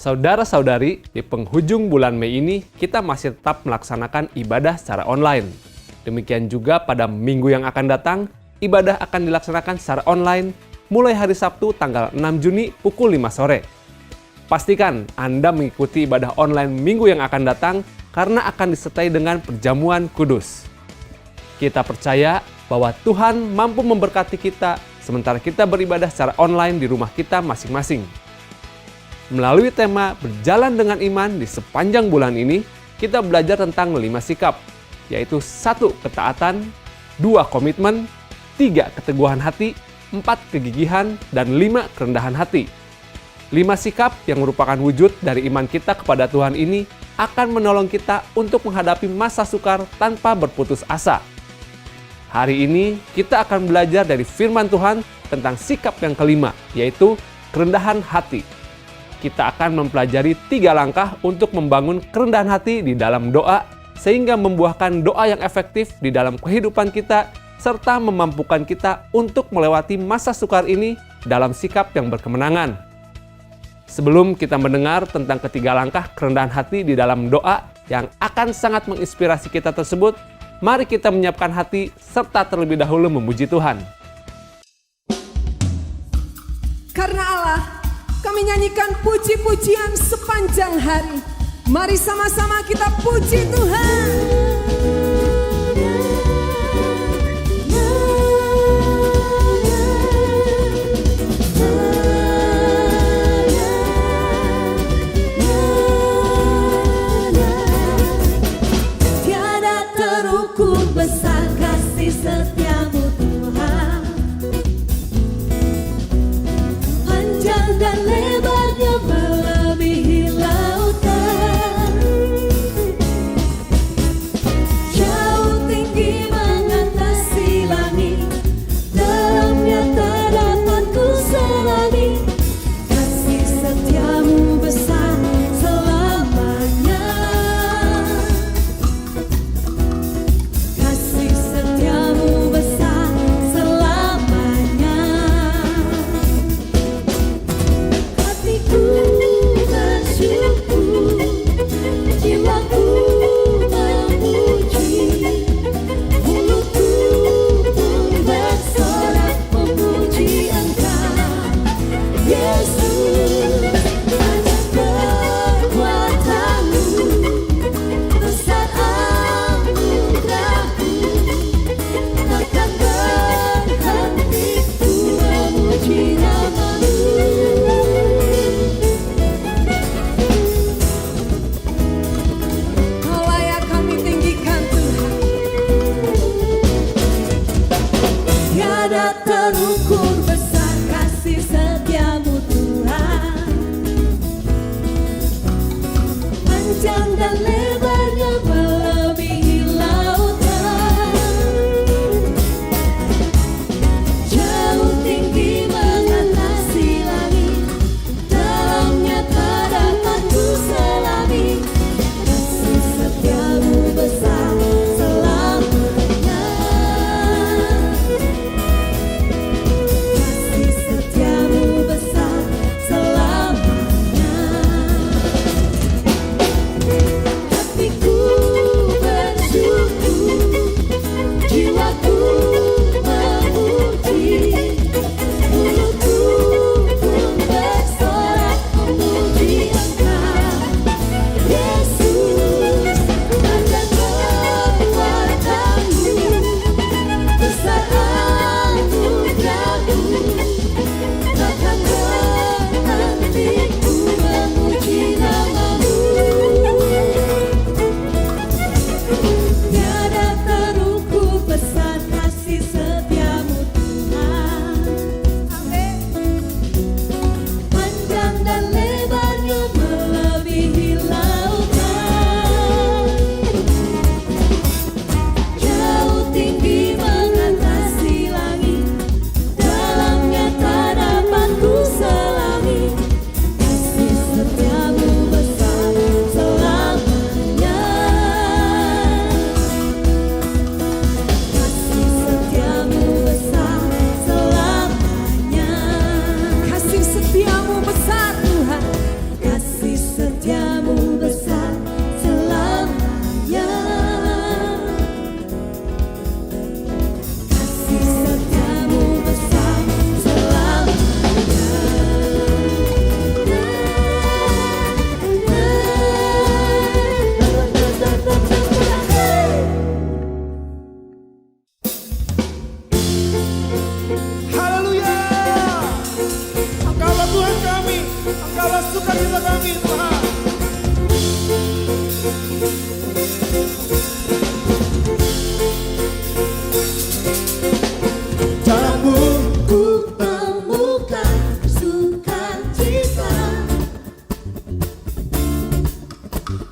Saudara-saudari, di penghujung bulan Mei ini kita masih tetap melaksanakan ibadah secara online. Demikian juga pada minggu yang akan datang, ibadah akan dilaksanakan secara online mulai hari Sabtu tanggal 6 Juni pukul 5 sore. Pastikan Anda mengikuti ibadah online minggu yang akan datang karena akan disertai dengan perjamuan kudus. Kita percaya bahwa Tuhan mampu memberkati kita sementara kita beribadah secara online di rumah kita masing-masing. Melalui tema Berjalan dengan Iman di sepanjang bulan ini, kita belajar tentang 5 sikap, yaitu 1. Ketaatan, 2. Komitmen, 3. Keteguhan hati, 4. Kegigihan, dan 5. Kerendahan hati. 5 sikap yang merupakan wujud dari iman kita kepada Tuhan ini akan menolong kita untuk menghadapi masa sukar tanpa berputus asa. Hari ini kita akan belajar dari firman Tuhan tentang sikap yang kelima, yaitu kerendahan hati. Kita akan mempelajari 3 langkah untuk membangun kerendahan hati di dalam doa, sehingga membuahkan doa yang efektif di dalam kehidupan kita, serta memampukan kita untuk melewati masa sukar ini dalam sikap yang berkemenangan. Sebelum kita mendengar tentang ketiga langkah kerendahan hati di dalam doa yang akan sangat menginspirasi kita tersebut, mari kita menyiapkan hati serta terlebih dahulu memuji Tuhan. Karena Allah, kami nyanyikan puji-pujian sepanjang hari. Mari sama-sama kita puji Tuhan. Tiada terukur besar kasih setiamu Tuhan, panjang dan lebarnya melebihi lautan.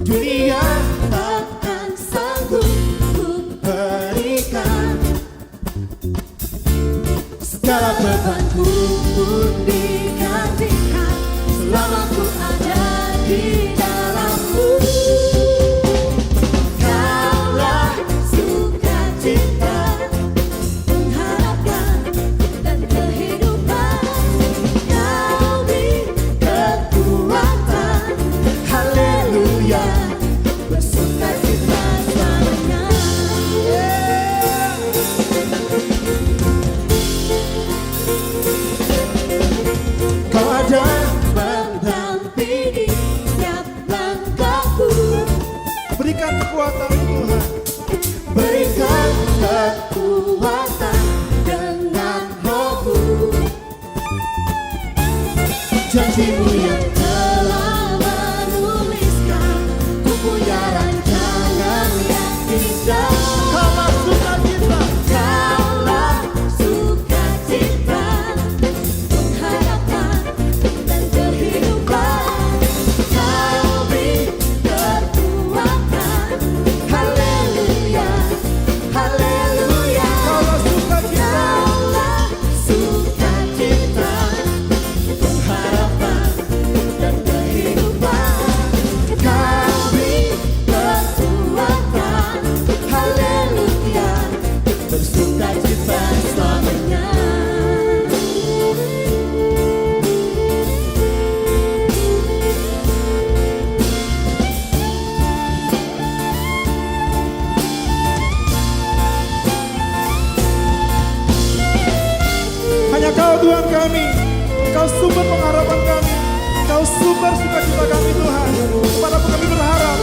dunia takkan sanggup ku berikan. Segala bebanku pun digantikan selama ku ada di dalammu. Kaulah sukacita, pengharapan dan kehidupan. Kau beri kekuatan, haleluya, bersukacita selamanya. Kau ada mendampingi setiap langkahku. Berikan kekuatan Tuhan, berikan kekuatan dengan rohmu. Janjimu yang telah menuliskan, ku punya rancangan yang indah. Kaulah sukacita, kaulah sukacita, pengharapan dan kehidupan. Kau beri kekuatan, haleluya, haleluya. Kaulah sukacita, kaulah sukacita, pengharapan dan kehidupan. Kau beri kekuatan, haleluya, bersukacita selamanya. Hanya Kau Tuhan kami, Kau sumber pengharapan kami, Kau sumber sukacita kami Tuhan. Kepadamu kami berharap,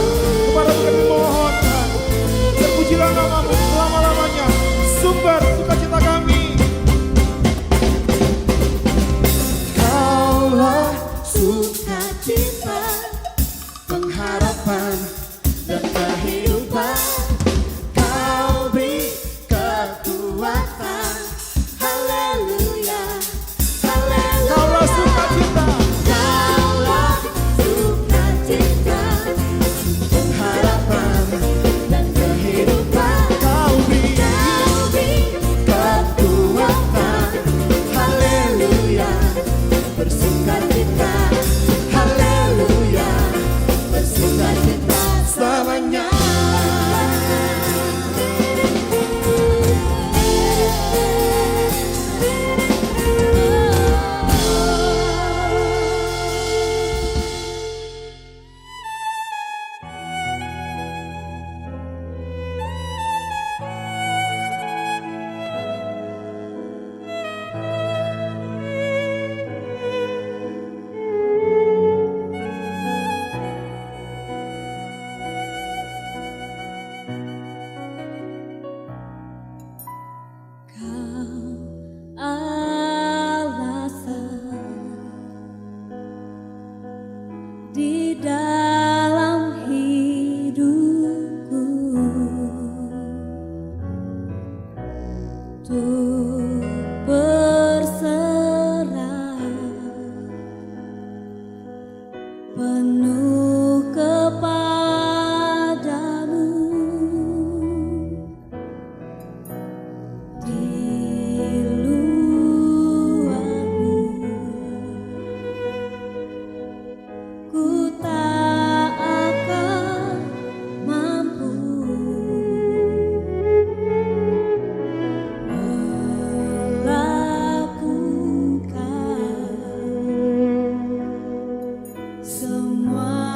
kepadamu kami mohon Tuhan. Terpujilah namamu selama-lamanya, sumber sukacita kami. Kaulah sukacita, pengharapan dan kehidupan. Kau beri kekuatan, haleluya, haleluya. Kaulah sukacita, kaulah sukacita, pengharapan dan kehidupan. Kau beri kekuatan, haleluya, bersukacita, haleluya, bersukacita selamanya. Di dalam hidupku, untuk berserah penuh kepadamu. Di luarmu ku tak akan mampu melakukan semua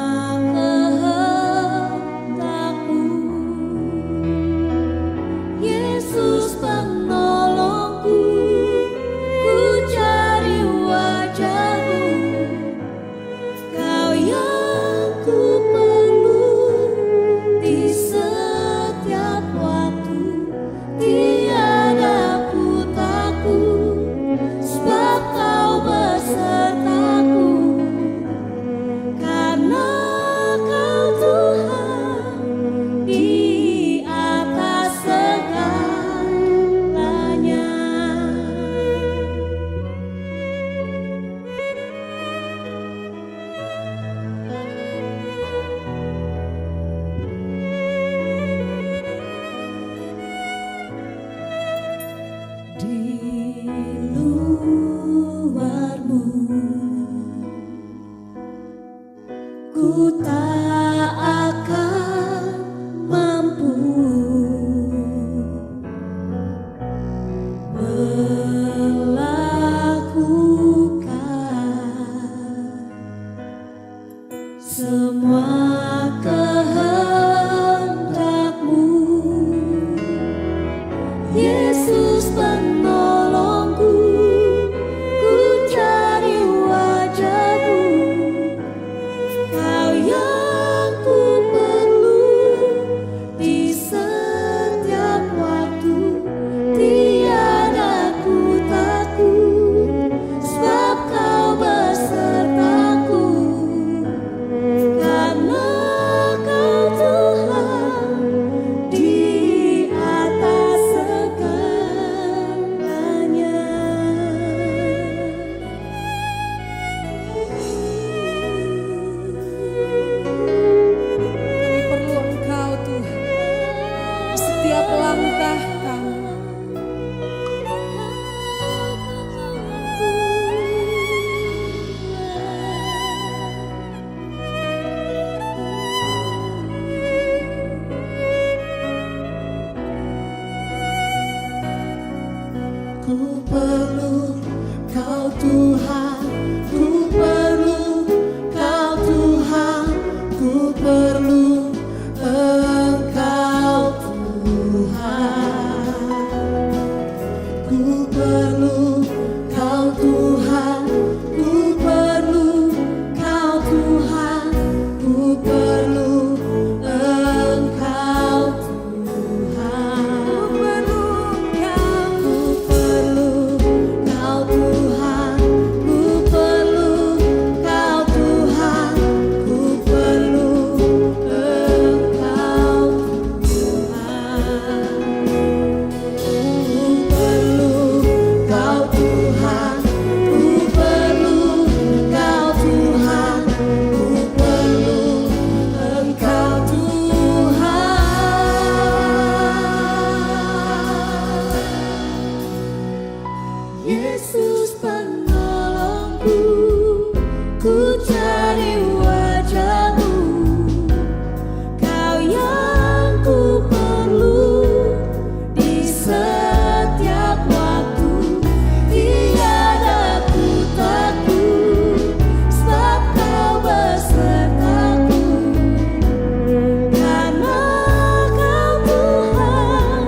ku tak akan mampu melakukan semua kehendak-Mu. Yesus penolongku, ku cari wajah-Mu. Kau yang ku perlu di setiap waktu. Tiada ku takut, sebab Kau besertaku. Karena Kau Tuhan di atas segalanya. Kami perlu Engkau Tuhan di setiap langkah kami. Ku perlu Kau Tuhan, ku perlu Kau Tuhan, ku perlu Engkau Tuhan. Ku perlu Kau Tuhan, ku perlu Kau Tuhan, ku perlu Engkau Tuhan. Ku perlu Kau Tuhan, ku perlu Kau Tuhan, ku perlu Engkau Tuhan. Ku perlu Kau Tuhan, ku perlu Kau Tuhan, ku perlu Engkau Tuhan. Yesus penolongku, ku cari wajah-Mu. Kau yang ku perlu di setiap waktu. Tiada ku takut, sebab Kau besertaku. Karena Kau Tuhan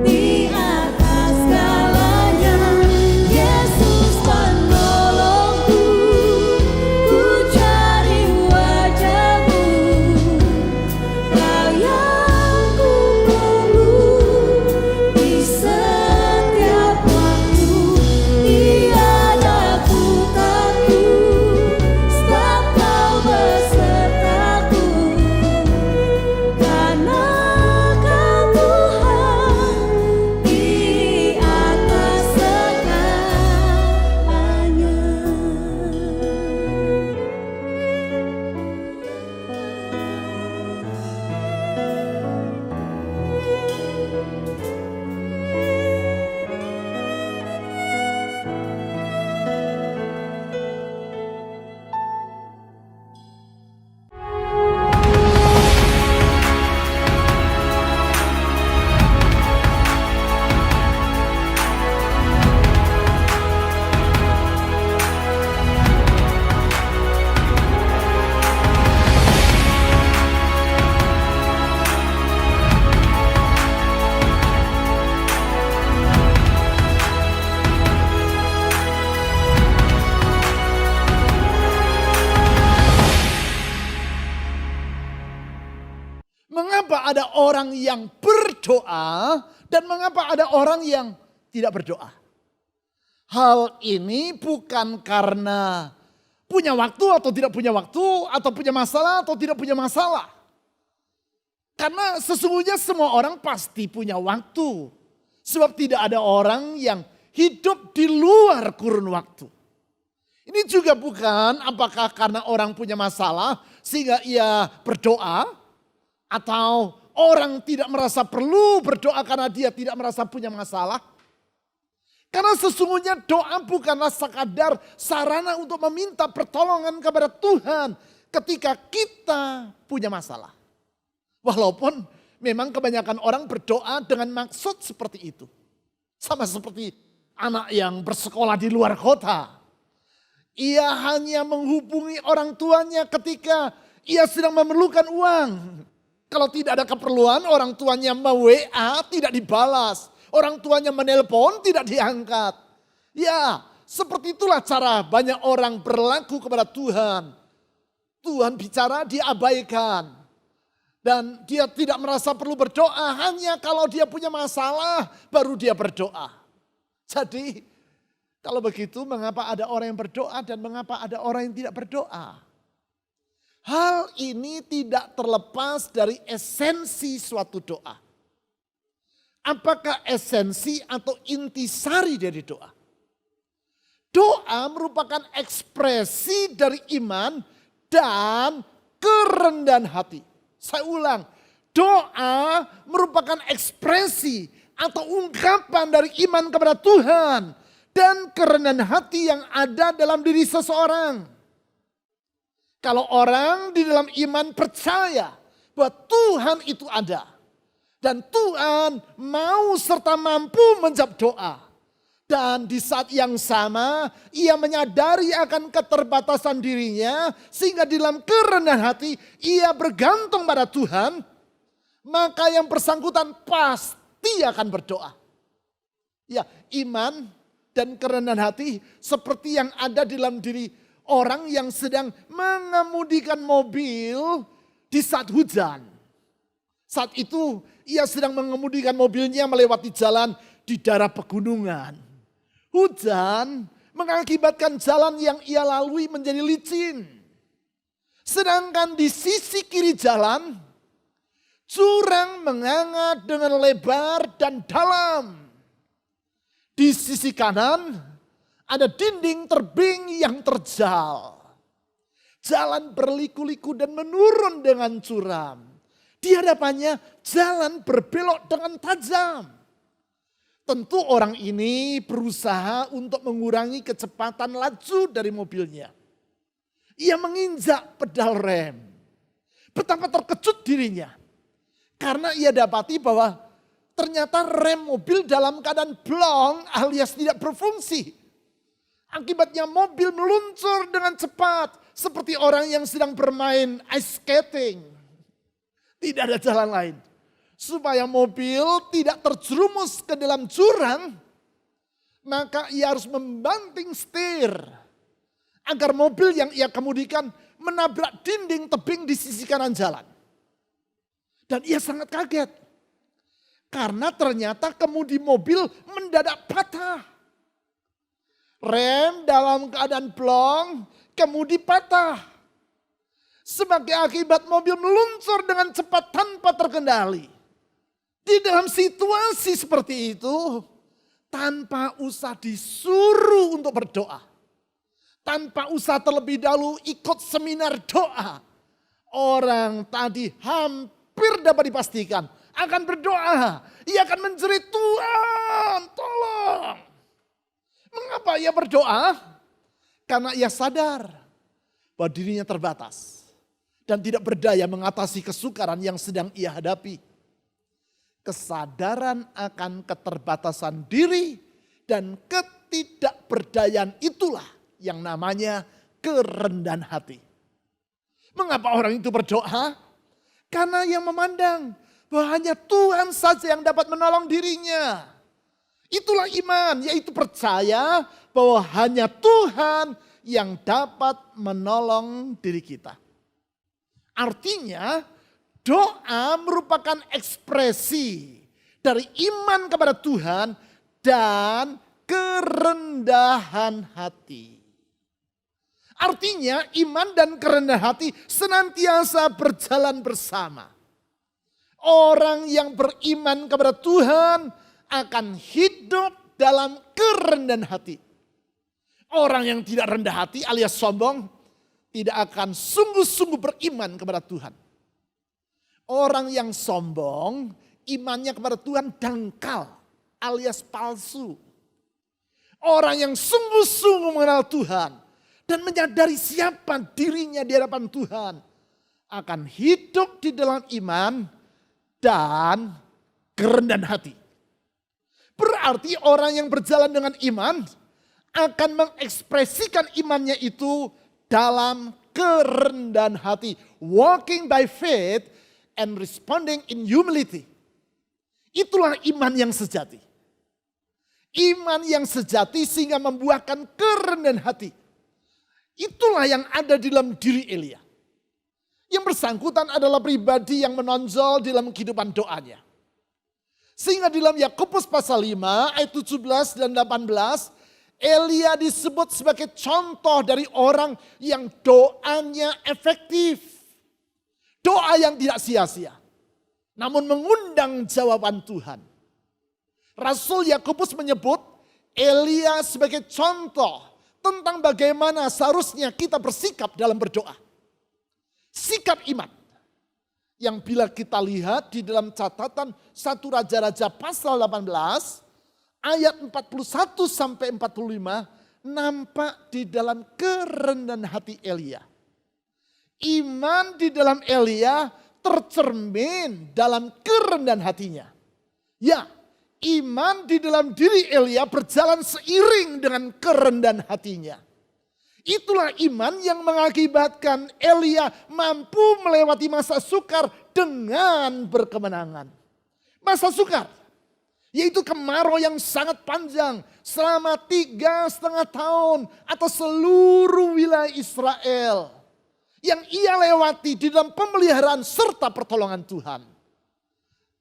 di atas segalanya. Yesus penolongku, ku cari wajah-Mu. Kau yang ku perlu di setiap waktu. Tiada ku takut, sebab Kau besertaku. Karena Kau Tuhan di atas segalanya. Mengapa ada orang yang berdoa dan mengapa ada orang yang tidak berdoa? Hal ini bukan karena punya waktu atau tidak punya waktu, atau punya masalah atau tidak punya masalah. Karena sesungguhnya semua orang pasti punya waktu. Sebab tidak ada orang yang hidup di luar kurun waktu. Ini juga bukan apakah karena orang punya masalah sehingga ia berdoa, atau orang tidak merasa perlu berdoa karena dia tidak merasa punya masalah. Karena sesungguhnya doa bukanlah sekadar sarana untuk meminta pertolongan kepada Tuhan. ketika kita punya masalah. Walaupun memang kebanyakan orang berdoa dengan maksud seperti itu. Sama seperti anak yang bersekolah di luar kota. Ia hanya menghubungi orang tuanya ketika ia sedang memerlukan uang. Kalau tidak ada keperluan, orang tuanya WA tidak dibalas. Orang tuanya menelpon tidak diangkat. Ya, seperti itulah cara banyak orang berlaku kepada Tuhan. Tuhan bicara, diabaikan. Dan dia tidak merasa perlu berdoa, hanya kalau dia punya masalah baru dia berdoa. Jadi kalau begitu mengapa ada orang yang berdoa dan mengapa ada orang yang tidak berdoa? Hal ini tidak terlepas dari esensi suatu doa. Apakah esensi atau intisari dari doa? Doa merupakan ekspresi dari iman dan kerendahan hati. Saya ulang, doa merupakan ekspresi atau ungkapan dari iman kepada Tuhan dan kerendahan hati yang ada dalam diri seseorang. Kalau orang di dalam iman percaya bahwa Tuhan itu ada dan Tuhan mau serta mampu menjawab doa. Dan di saat yang sama ia menyadari akan keterbatasan dirinya sehingga di dalam kerendahan hati ia bergantung pada Tuhan. Maka yang bersangkutan pasti akan berdoa. Ya, iman dan kerendahan hati seperti yang ada di dalam diri orang yang sedang mengemudikan mobil di saat hujan. Saat itu ia sedang mengemudikan mobilnya melewati jalan di daerah pegunungan. Hujan mengakibatkan jalan yang ia lalui menjadi licin. Sedangkan di sisi kiri jalan, jurang menganga dengan lebar dan dalam. Di sisi kanan, ada dinding tebing yang terjal. Jalan berliku-liku dan menurun dengan curam. Di hadapannya jalan berbelok dengan tajam. Tentu orang ini berusaha untuk mengurangi kecepatan laju dari mobilnya. Ia menginjak pedal rem. Betapa terkejut dirinya. Karena ia dapati bahwa ternyata rem mobil dalam keadaan blong alias tidak berfungsi. Akibatnya mobil meluncur dengan cepat. Seperti orang yang sedang bermain ice skating. Tidak ada jalan lain. Supaya mobil tidak terjerumus ke dalam jurang, maka ia harus membanting setir. Agar mobil yang ia kemudikan menabrak dinding tebing di sisi kanan jalan. Dan ia sangat kaget. Karena ternyata kemudi mobil mendadak patah. Rem dalam keadaan blong, kemudi patah. Sebagai akibat mobil meluncur dengan cepat tanpa terkendali. Di dalam situasi seperti itu, tanpa usah disuruh untuk berdoa. Tanpa usah terlebih dahulu ikut seminar doa. Orang tadi hampir dapat dipastikan akan berdoa. Ia akan menjerit, Tuhan tolong. Mengapa ia berdoa? Karena ia sadar bahwa dirinya terbatas. Dan tidak berdaya mengatasi kesukaran yang sedang ia hadapi. Kesadaran akan keterbatasan diri dan ketidakberdayaan itulah yang namanya kerendahan hati. Mengapa orang itu berdoa? Karena yang memandang bahwa hanya Tuhan saja yang dapat menolong dirinya. Itulah iman, yaitu percaya bahwa hanya Tuhan yang dapat menolong diri kita. Artinya doa merupakan ekspresi dari iman kepada Tuhan dan kerendahan hati. Artinya iman dan kerendahan hati senantiasa berjalan bersama. Orang yang beriman kepada Tuhan akan hidup dalam kerendahan hati. Orang yang tidak rendah hati alias sombong tidak akan sungguh-sungguh beriman kepada Tuhan. Orang yang sombong, imannya kepada Tuhan dangkal alias palsu. Orang yang sungguh-sungguh mengenal Tuhan dan menyadari siapa dirinya di hadapan Tuhan, akan hidup di dalam iman dan kerendahan hati. Berarti orang yang berjalan dengan iman akan mengekspresikan imannya itu dalam kerendahan hati. Walking by faith and responding in humility. Itulah iman yang sejati. Iman yang sejati sehingga membuahkan kerendahan hati. Itulah yang ada di dalam diri Elia. Yang bersangkutan adalah pribadi yang menonjol dalam kehidupan doanya. Sehingga di dalam Yakobus pasal 5 ayat 17 dan 18, Elia disebut sebagai contoh dari orang yang doanya efektif. Doa yang tidak sia-sia, namun mengundang jawaban Tuhan. Rasul Yakobus menyebut Elia sebagai contoh tentang bagaimana seharusnya kita bersikap dalam berdoa. Sikap iman. Yang bila kita lihat di dalam catatan 1 Raja-Raja pasal 18 ayat 41 sampai 45 nampak di dalam kerendahan hati Elia. Iman di dalam Elia tercermin dalam kerendahan hatinya. Ya, iman di dalam diri Elia berjalan seiring dengan kerendahan hatinya. Itulah iman yang mengakibatkan Elia mampu melewati masa sukar dengan berkemenangan. Masa sukar, yaitu kemarau yang sangat panjang selama 3,5 tahun atau seluruh wilayah Israel. Yang ia lewati di dalam pemeliharaan serta pertolongan Tuhan.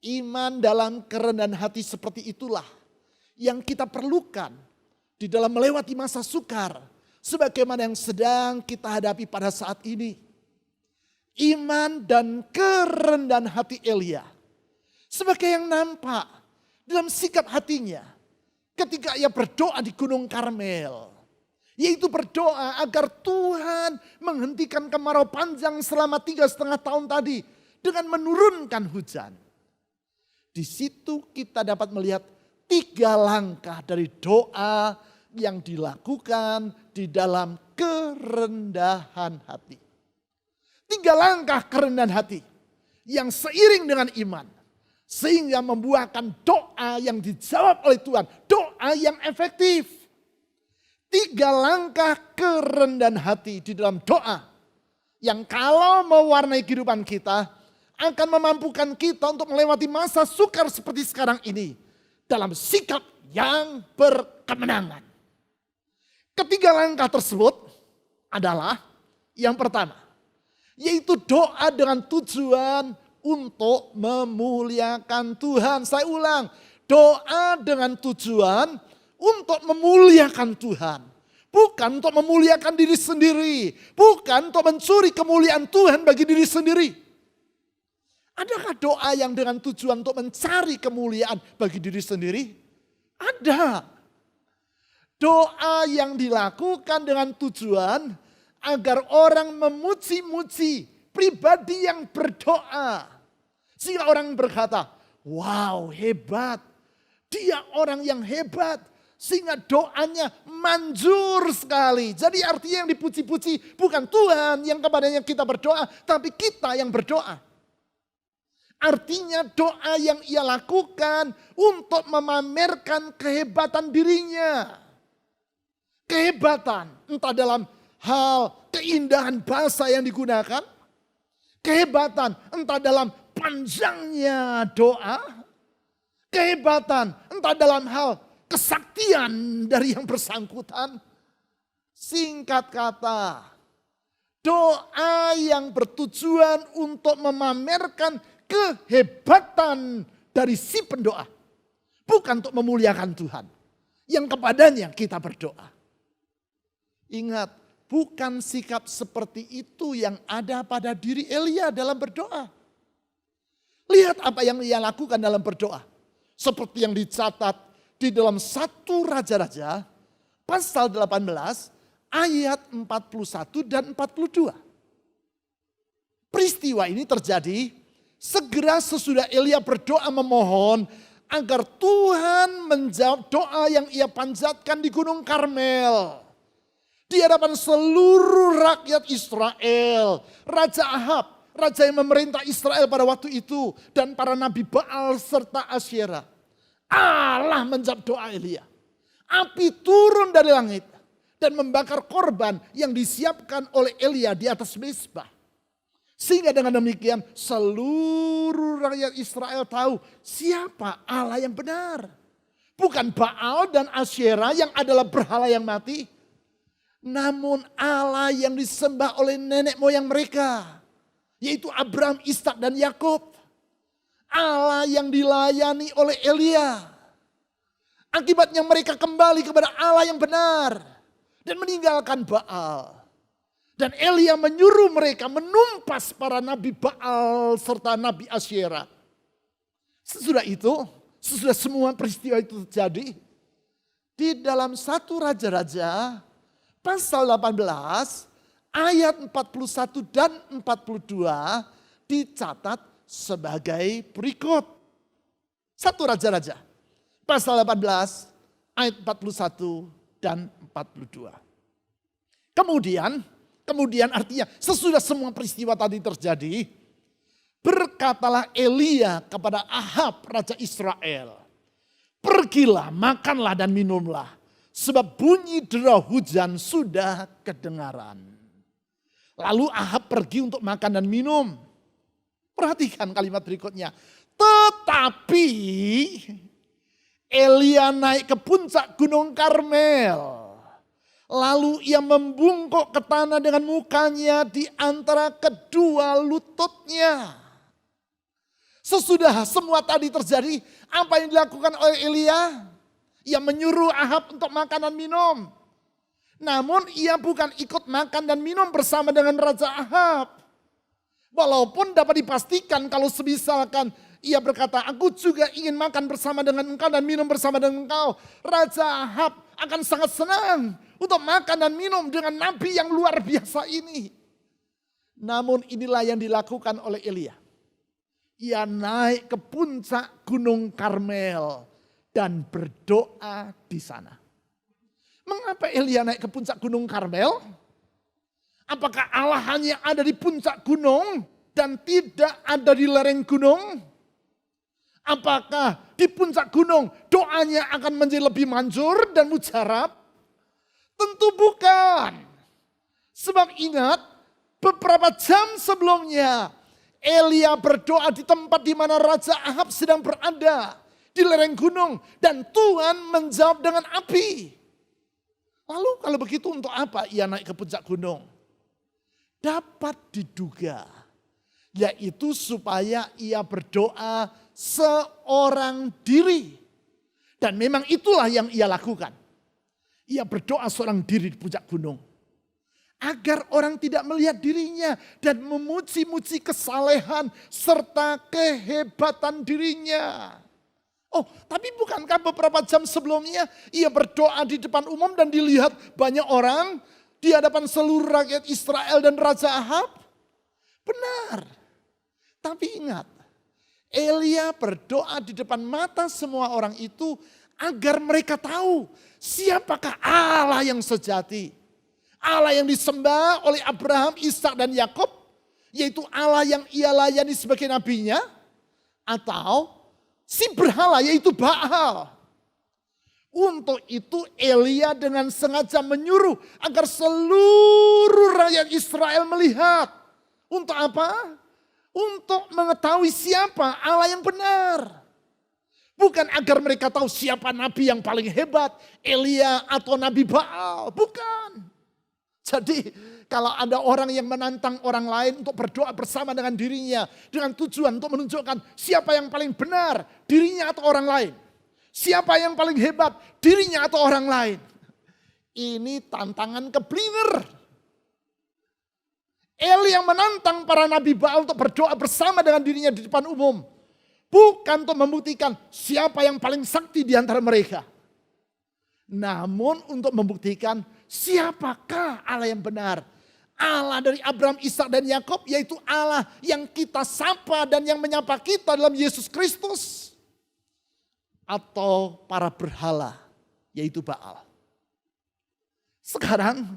Iman dalam kerendahan hati seperti itulah yang kita perlukan di dalam melewati masa sukar. Sebagaimana yang sedang kita hadapi pada saat ini. Iman dan kerendahan hati Elia. Sebagai yang nampak dalam sikap hatinya. Ketika ia berdoa di Gunung Karmel. Yaitu berdoa agar Tuhan menghentikan kemarau panjang selama 3,5 tahun tadi. Dengan menurunkan hujan. Di situ kita dapat melihat 3 langkah dari doa yang dilakukan di dalam kerendahan hati. 3 langkah kerendahan hati yang seiring dengan iman. Sehingga membuahkan doa yang dijawab oleh Tuhan. Doa yang efektif. 3 langkah kerendahan hati di dalam doa. Yang kalau mewarnai kehidupan kita akan memampukan kita untuk melewati masa sukar seperti sekarang ini. Dalam sikap yang berkemenangan. 3 langkah tersebut adalah yang pertama. Yaitu doa dengan tujuan untuk memuliakan Tuhan. Saya ulang, doa dengan tujuan untuk memuliakan Tuhan. Bukan untuk memuliakan diri sendiri. Bukan untuk mencuri kemuliaan Tuhan bagi diri sendiri. Adakah doa yang dengan tujuan untuk mencari kemuliaan bagi diri sendiri? Ada. Doa yang dilakukan dengan tujuan agar orang memuji-muji pribadi yang berdoa. Sehingga orang berkata, wow hebat, dia orang yang hebat. Sehingga doanya manjur sekali. Jadi artinya yang dipuji-puji bukan Tuhan yang kepadanya kita berdoa, tapi kita yang berdoa. Artinya doa yang ia lakukan untuk memamerkan kehebatan dirinya. Kehebatan, entah dalam hal keindahan bahasa yang digunakan. Kehebatan, entah dalam panjangnya doa. Kehebatan, entah dalam hal kesaktian dari yang bersangkutan. Singkat kata, doa yang bertujuan untuk memamerkan kehebatan dari si pendoa. Bukan untuk memuliakan Tuhan. Yang kepadanya kita berdoa. Ingat, bukan sikap seperti itu yang ada pada diri Elia dalam berdoa. Lihat apa yang ia lakukan dalam berdoa. Seperti yang dicatat di dalam 1 Raja-Raja pasal 18 ayat 41 dan 42. Peristiwa ini terjadi segera sesudah Elia berdoa memohon agar Tuhan menjawab doa yang ia panjatkan di Gunung Karmel. di hadapan seluruh rakyat Israel. Raja Ahab, raja yang memerintah Israel pada waktu itu, dan para nabi Baal serta Asyera. Allah menjawab doa Elia. Api turun dari langit dan membakar korban yang disiapkan oleh Elia di atas mezbah. Sehingga dengan demikian seluruh rakyat Israel tahu siapa Allah yang benar. Bukan Baal dan Asyera yang adalah berhala yang mati. Namun Allah yang disembah oleh nenek moyang mereka. Yaitu Abraham, Ishak dan Yakub. Allah yang dilayani oleh Elia. Akibatnya mereka kembali kepada Allah yang benar. Dan meninggalkan Baal. Dan Elia menyuruh mereka menumpas para nabi Baal serta nabi Asyera. Sesudah itu, sesudah semua peristiwa itu terjadi, di dalam 1 Raja-Raja pasal 18 ayat 41 dan 42 dicatat sebagai berikut. 1 Raja-Raja pasal 18 ayat 41 dan 42. Kemudian artinya sesudah semua peristiwa tadi terjadi, berkatalah Elia kepada Ahab raja Israel, "Pergilah, makanlah dan minumlah, sebab bunyi dera hujan sudah kedengaran." Lalu Ahab pergi untuk makan dan minum. Perhatikan kalimat berikutnya. Tetapi Elia naik ke puncak Gunung Karmel. Lalu ia membungkuk ke tanah dengan mukanya di antara kedua lututnya. Sesudah semua tadi terjadi, apa yang dilakukan oleh Elia? Ia menyuruh Ahab untuk makan dan minum. Namun ia bukan ikut makan dan minum bersama dengan Raja Ahab. Walaupun dapat dipastikan kalau semisalkan ia berkata, "Aku juga ingin makan bersama dengan engkau dan minum bersama dengan engkau." Raja Ahab akan sangat senang untuk makan dan minum dengan nabi yang luar biasa ini. Namun inilah yang dilakukan oleh Elia. Ia naik ke puncak Gunung Karmel dan berdoa di sana. Mengapa Elia naik ke puncak Gunung Karmel? Apakah Allah hanya ada di puncak gunung dan tidak ada di lereng gunung? Apakah di puncak gunung doanya akan menjadi lebih manjur dan mujarab? Tentu bukan. Sebab ingat, beberapa jam sebelumnya Elia berdoa di tempat di mana Raja Ahab sedang berada, di lereng gunung, dan Tuhan menjawab dengan api. Lalu kalau begitu untuk apa ia naik ke puncak gunung? Dapat diduga, yaitu supaya ia berdoa seorang diri. Dan memang itulah yang ia lakukan. Ia berdoa seorang diri di puncak gunung. Agar orang tidak melihat dirinya dan memuji-muji kesalehan serta kehebatan dirinya. Oh, tapi bukankah beberapa jam sebelumnya ia berdoa di depan umum dan dilihat banyak orang di hadapan seluruh rakyat Israel dan Raja Ahab? Benar. Tapi ingat, Elia berdoa di depan mata semua orang itu agar mereka tahu siapakah Allah yang sejati. Allah yang disembah oleh Abraham, Ishak dan Yakub, yaitu Allah yang ia layani sebagai nabinya, atau si berhala yaitu Baal. Untuk itu Elia dengan sengaja menyuruh agar seluruh rakyat Israel melihat. Untuk apa? Untuk mengetahui siapa Allah yang benar. Bukan agar mereka tahu siapa nabi yang paling hebat, Elia atau Nabi Baal. Bukan. Jadi kalau ada orang yang menantang orang lain untuk berdoa bersama dengan dirinya. Dengan tujuan untuk menunjukkan siapa yang paling benar, dirinya atau orang lain. Siapa yang paling hebat, dirinya atau orang lain. Ini tantangan keblinger. Eli yang menantang para nabi Baal untuk berdoa bersama dengan dirinya di depan umum. Bukan untuk membuktikan siapa yang paling sakti di antara mereka. Namun untuk membuktikan siapakah Allah yang benar. Allah dari Abraham, Ishak dan Yakub, yaitu Allah yang kita sapa dan yang menyapa kita dalam Yesus Kristus. Atau para berhala, yaitu Baal. Sekarang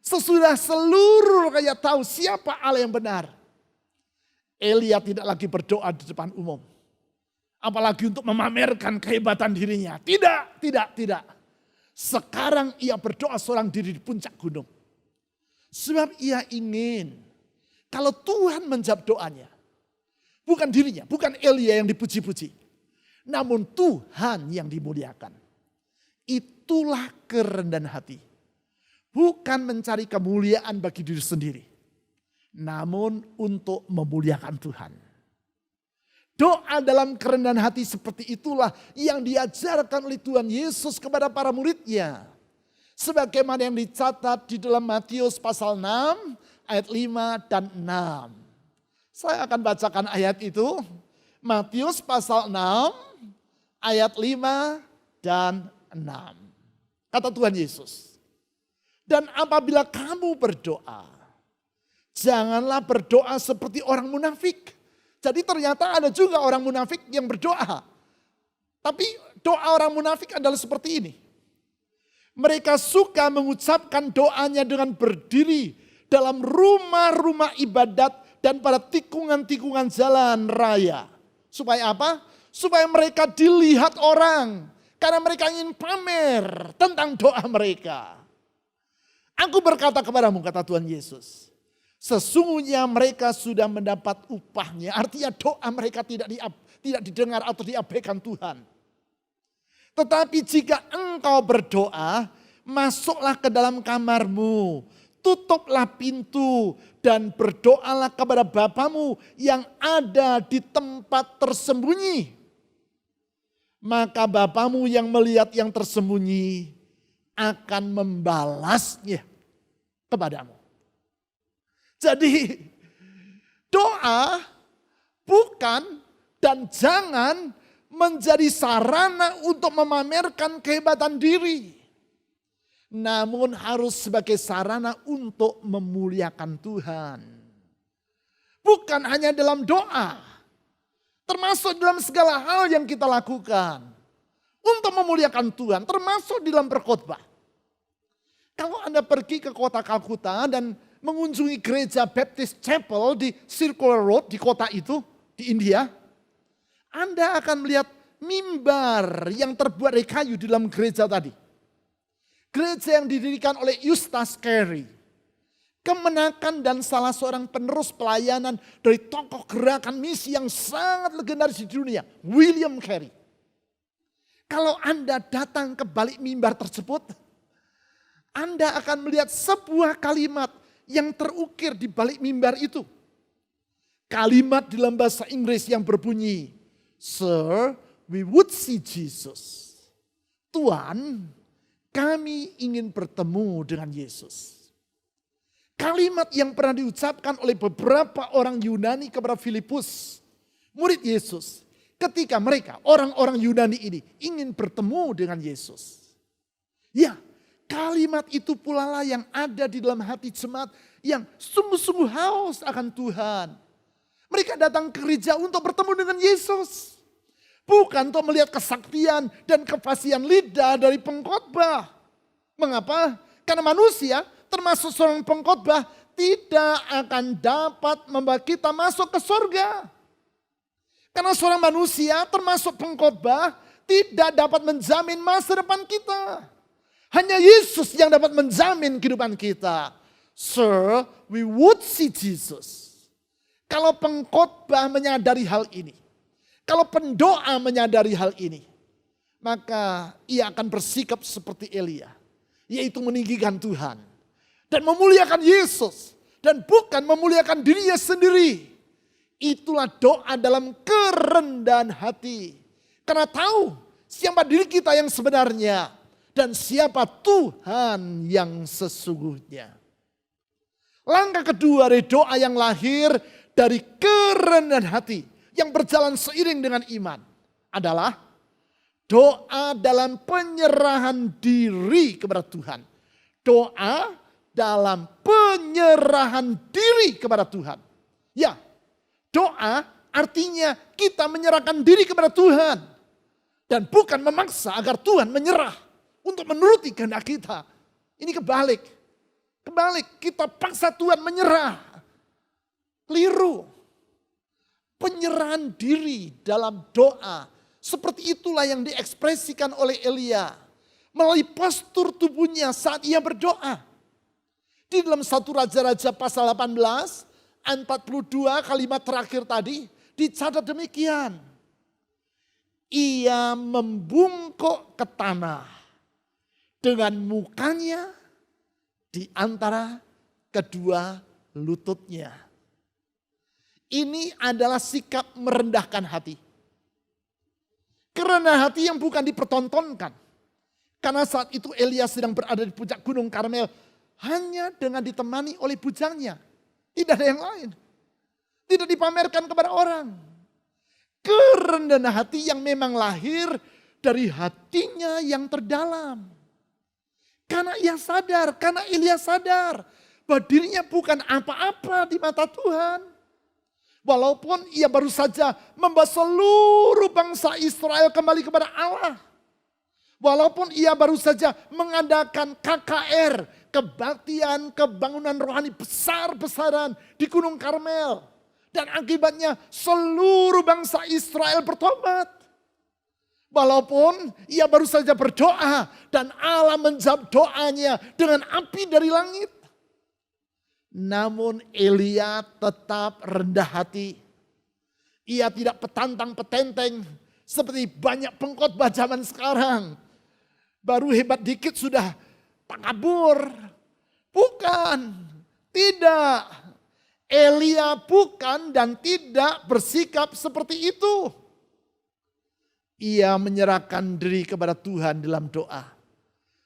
Sesudah seluruh rakyat tahu siapa Allah yang benar, Elia tidak lagi berdoa di depan umum. Apalagi untuk memamerkan kehebatan dirinya. Tidak. Sekarang ia berdoa seorang diri di puncak gunung. Sebab ia ingin kalau Tuhan menjawab doanya, bukan dirinya, bukan Elia yang dipuji-puji, namun Tuhan yang dimuliakan. Itulah kerendahan hati. Bukan mencari kemuliaan bagi diri sendiri, namun untuk memuliakan Tuhan. Doa dalam kerendahan hati seperti itulah yang diajarkan oleh Tuhan Yesus kepada para muridnya. Sebagaimana yang dicatat di dalam Matius pasal 6 ayat 5 dan 6. Saya akan bacakan ayat itu. Matius pasal 6 ayat 5 dan 6. Kata Tuhan Yesus, dan apabila kamu berdoa, janganlah berdoa seperti orang munafik. Jadi ternyata ada juga orang munafik yang berdoa. Tapi doa orang munafik adalah seperti ini. Mereka suka mengucapkan doanya dengan berdiri dalam rumah-rumah ibadat dan pada tikungan-tikungan jalan raya. Supaya apa? Supaya mereka dilihat orang. Karena mereka ingin pamer tentang doa mereka. Aku berkata kepadamu, kata Tuhan Yesus, sesungguhnya mereka sudah mendapat upahnya. Artinya doa mereka tidak didengar atau diabaikan Tuhan. Tetapi jika engkau berdoa, masuklah ke dalam kamarmu, tutuplah pintu dan berdoalah kepada Bapamu yang ada di tempat tersembunyi. Maka Bapamu yang melihat yang tersembunyi akan membalasnya kepadamu. Jadi doa bukan dan jangan menjadi sarana untuk memamerkan kehebatan diri. Namun harus sebagai sarana untuk memuliakan Tuhan. Bukan hanya dalam doa. Termasuk dalam segala hal yang kita lakukan. Untuk memuliakan Tuhan. Termasuk dalam berkhotbah. Kalau Anda pergi ke kota Kalkuta dan mengunjungi gereja Baptist Chapel di Circular Road di kota itu, di India, Anda akan melihat mimbar yang terbuat dari kayu di dalam gereja tadi. Gereja yang didirikan oleh Eustace Carey. Kemenakan dan salah seorang penerus pelayanan dari tokoh gerakan misi yang sangat legendaris di dunia, William Carey. Kalau Anda datang ke balik mimbar tersebut, Anda akan melihat sebuah kalimat yang terukir di balik mimbar itu. Kalimat dalam bahasa Inggris yang berbunyi, Sir, we would see Jesus. Tuan, kami ingin bertemu dengan Yesus. Kalimat yang pernah diucapkan oleh beberapa orang Yunani kepada Filipus, murid Yesus. Ketika mereka, orang-orang Yunani ini ingin bertemu dengan Yesus. Ya, kalimat itu pula lah yang ada di dalam hati jemaat yang sungguh-sungguh haus akan Tuhan. Mereka datang ke gereja untuk bertemu dengan Yesus. Bukan untuk melihat kesaktian dan kefasihan lidah dari pengkhotbah. Mengapa? Karena manusia termasuk seorang pengkhotbah tidak akan dapat membawa kita masuk ke surga. Karena seorang manusia termasuk pengkhotbah tidak dapat menjamin masa depan kita. Hanya Yesus yang dapat menjamin kehidupan kita. Sir, we would see Jesus. Kalau pengkhotbah menyadari hal ini, kalau pendoa menyadari hal ini, maka ia akan bersikap seperti Elia, yaitu meninggikan Tuhan dan memuliakan Yesus dan bukan memuliakan dirinya sendiri. Itulah doa dalam kerendahan hati. Karena tahu siapa diri kita yang sebenarnya dan siapa Tuhan yang sesungguhnya. Langkah kedua dari doa yang lahir dari kerendahan hati yang berjalan seiring dengan iman adalah doa dalam penyerahan diri kepada Tuhan. Doa dalam penyerahan diri kepada Tuhan. Ya, doa artinya kita menyerahkan diri kepada Tuhan. Dan bukan memaksa agar Tuhan menyerah untuk menuruti kehendak kita. Ini kebalik. Kebalik, kita paksa Tuhan menyerah. Keliru. Penyerahan diri dalam doa. Seperti itulah yang diekspresikan oleh Elia. Melalui postur tubuhnya saat ia berdoa. Di dalam 1 Raja-Raja pasal 18, ayat 42 kalimat terakhir tadi dicatat demikian. Ia membungkuk ke tanah dengan mukanya di antara kedua lututnya. Ini adalah sikap merendahkan hati. Kerendahan hati yang bukan dipertontonkan. Karena saat itu Elia sedang berada di puncak gunung Karmel. Hanya dengan ditemani oleh bujangnya. Tidak ada yang lain. Tidak dipamerkan kepada orang. Kerendahan hati yang memang lahir dari hatinya yang terdalam. Karena Elia sadar bahwa dirinya bukan apa-apa di mata Tuhan. Walaupun ia baru saja membawa seluruh bangsa Israel kembali kepada Allah. Walaupun ia baru saja mengadakan KKR, kebaktian, kebangunan rohani besar-besaran di Gunung Karmel. Dan akibatnya seluruh bangsa Israel bertobat. Walaupun ia baru saja berdoa dan Allah menjawab doanya dengan api dari langit. Namun Elia tetap rendah hati. Ia tidak petantang petenteng seperti banyak pengkhotbah zaman sekarang. Baru hebat dikit sudah takabur. Bukan, tidak. Elia bukan dan tidak bersikap seperti itu. Ia menyerahkan diri kepada Tuhan dalam doa.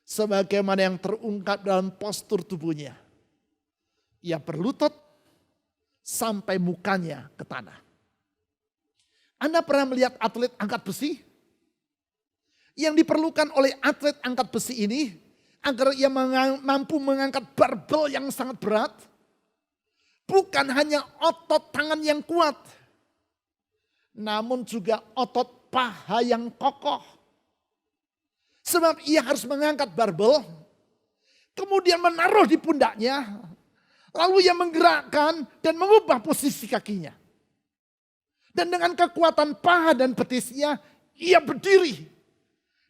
Sebagaimana yang terungkap dalam postur tubuhnya. Ia berlutut sampai mukanya ke tanah. Anda pernah melihat atlet angkat besi? Yang diperlukan oleh atlet angkat besi ini agar ia mampu mengangkat barbel yang sangat berat. Bukan hanya otot tangan yang kuat. Namun juga otot paha yang kokoh. Sebab ia harus mengangkat barbel. Kemudian menaruh di pundaknya. Lalu ia menggerakkan dan mengubah posisi kakinya. Dan dengan kekuatan paha dan betisnya, ia berdiri.